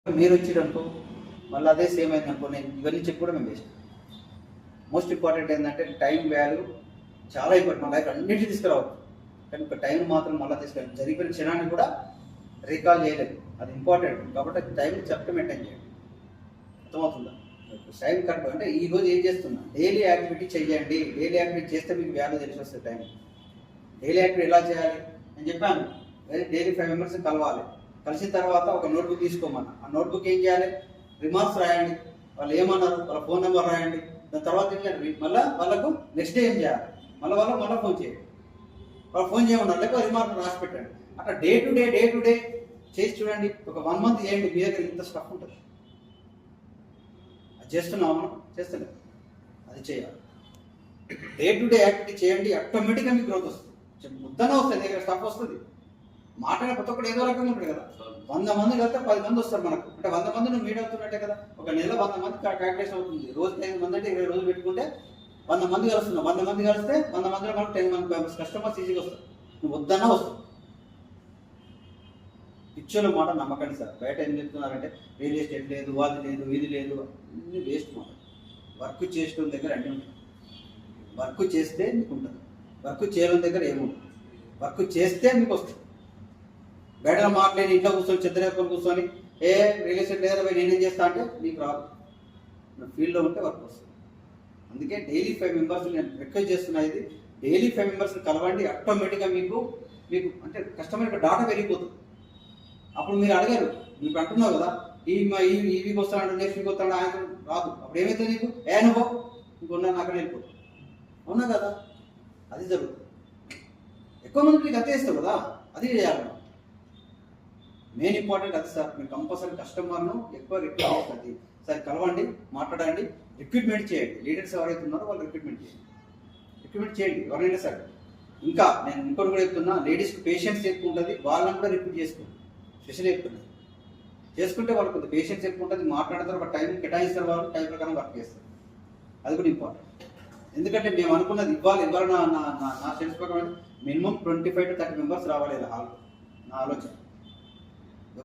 మీరు వచ్చిరనుకో మళ్ళీ అదే సేమ్ అయింది అనుకో, నేను ఇవన్నీ చెప్పి కూడా మేము వేస్ట్. మోస్ట్ ఇంపార్టెంట్ ఏంటంటే టైం వాల్యూ చాలా ఇంపార్టెంట్. మన లైఫ్ అన్నింటినీ తీసుకురావచ్చు, కానీ ఒక టైం మాత్రం మళ్ళీ తీసుకెళ్ళి జరిగిపోయిన క్షణాన్ని కూడా రీకాల్ చేయలేదు. అది ఇంపార్టెంట్ కాబట్టి టైం చెప్పి మెయింటైన్ చేయండి. అర్థమవుతుందా? టైం కరెక్ట్ అంటే ఈ రోజు ఏం చేస్తున్నా, డైలీ యాక్టివిటీ చేయండి. డైలీ యాక్టివిటీ చేస్తే మీకు వాల్యూ తెలిసి వస్తుంది. టైం డైలీ యాక్టివిటీ ఎలా చేయాలి నేను చెప్పాను. డైలీ 5 మెంబర్స్ కలవాలి. కలిసిన తర్వాత ఒక నోట్బుక్ తీసుకోమన్నా, ఆ నోట్బుక్ ఏం చేయాలి, రిమార్క్స్ రాయండి, వాళ్ళు ఏమన్నారు, వాళ్ళ ఫోన్ నెంబర్ రాయండి. దాని తర్వాత ఏం చేయాలి, మళ్ళీ వాళ్ళకు నెక్స్ట్ డే ఏం చేయాలి, మళ్ళీ ఫోన్ చేయండి. వాళ్ళు ఫోన్ చేయమన్నారు, లేకపోతే రిమార్క్ రాసి పెట్టండి. అట్లా డే టు డే చేసి చూడండి. ఒక 1 మంత్ చేయండి, మీ దగ్గర ఇంత స్టఫ్ ఉంటుంది. అది చేస్తున్నాము మనం, చేస్తలేదు, అది చేయాలి. డే టు డే యాక్టివిటీ చేయండి, ఆటోమేటిక్గా మీకు గ్రోత్ వస్తుంది. ముద్దనే వస్తుంది, దగ్గర స్టఫ్ వస్తుంది. మాట్లాడే ప్రతి ఒక్కటి ఏదో రకంగా ఉంటుంది కదా. 100 మంది కలిస్తే 10 మంది వస్తారు మనకు. అంటే 100 మంది నువ్వు మీట్ అవుతున్నట్టే కదా. ఒక నెల 100 మంది క్యాల్కులేషన్ అవుతుంది. రోజుకి 5 మంది అంటే 20 రోజులు పెట్టుకుంటే 100 మంది కలుస్తున్నావు. 100 మంది కలిస్తే 100 మందిలో మనకు 10 మంది కస్టమర్స్ ఈజీగా వస్తారు. నువ్వు వద్దన్నా వస్తావు. పిచ్చోళ్ళ మాట నమ్మకండి సార్. బయట ఏం చెప్తున్నారంటే రియల్ ఎస్టేట్ లేదు, అది లేదు, ఇది లేదు, అన్ని వేస్ట్ మాట. వర్క్ చేసిన దగ్గర అన్నీ ఉంటుంది. వర్క్ చేస్తే మీకు ఉంటుంది, వర్క్ చేయడం దగ్గర ఏముంటుంది. వర్క్ చేస్తే మీకు వస్తుంది. బయట మాట్లాడి ఇంట్లో కూర్చొని చెద్దరేసుకొని కూర్చొని రియల్ ఎస్టేట్ లేదా నేనేం చేస్తా అంటే మీకు రాదు. ఫీల్డ్లో ఉంటే వర్క్ వస్తుంది. అందుకే డైలీ 5 మెంబర్స్ నేను రిక్వెస్ట్ చేస్తున్నా. ఇది డైలీ 5 మెంబర్స్ని కలవండి. ఆటోమేటిక్గా మీకు అంటే కస్టమర్ యొక్క డాటా పెరిగిపోతుంది. అప్పుడు మీరు అడగారు, మీకు అంటున్నావు కదా ఈ వీక్ వస్తాడు, నెక్స్ట్ వీక్ వస్తాడు, ఆయన రాదు. అప్పుడు ఏమైతే నీకు అనుభవం ఇంకొన్నా నాకు వెళ్ళిపోతుంది. అవునా కదా? అది జరుగుతుంది. ఎక్కువ మంది మీకు అంతే ఇస్తావు కదా, అది చేయాలి. మెయిన్ ఇంపార్టెంట్ అది సార్. మీరు కంపల్సరీ కస్టమర్ను ఎక్కువ రిక్వెస్ట్ చేస్తుంది. సార్ కలవండి, మాట్లాడండి, రిక్రూట్మెంట్ చేయండి. లీడర్స్ ఎవరైతే ఉన్నారో వాళ్ళు రిక్రూట్మెంట్ చేయండి ఎవరైనా సరే. ఇంకా నేను ఇంకోటి కూడా చెప్తున్నా, లేడీస్కి పేషెన్స్ ఎక్కువ ఉంటుంది, వాళ్ళని కూడా రిక్రూట్ చేసుకోండి. స్పెషల్ చెప్తున్నా, చేసుకుంటే వాళ్ళకి కొంత పేషెన్స్ ఎక్కువ ఉంటుంది. మాట్లాడతారు, ఒక టైం కేటాయిస్తారు, వాళ్ళు టైం ప్రకారం వర్క్ చేస్తారు. అది కూడా ఇంపార్టెంట్. ఎందుకంటే మేము అనుకున్నది ఇవ్వాలి నా సెన్స్ ప్రకారం మినిమం 25 to 30 మెంబర్స్ రావాలి హాల్. నా ఆలోచన.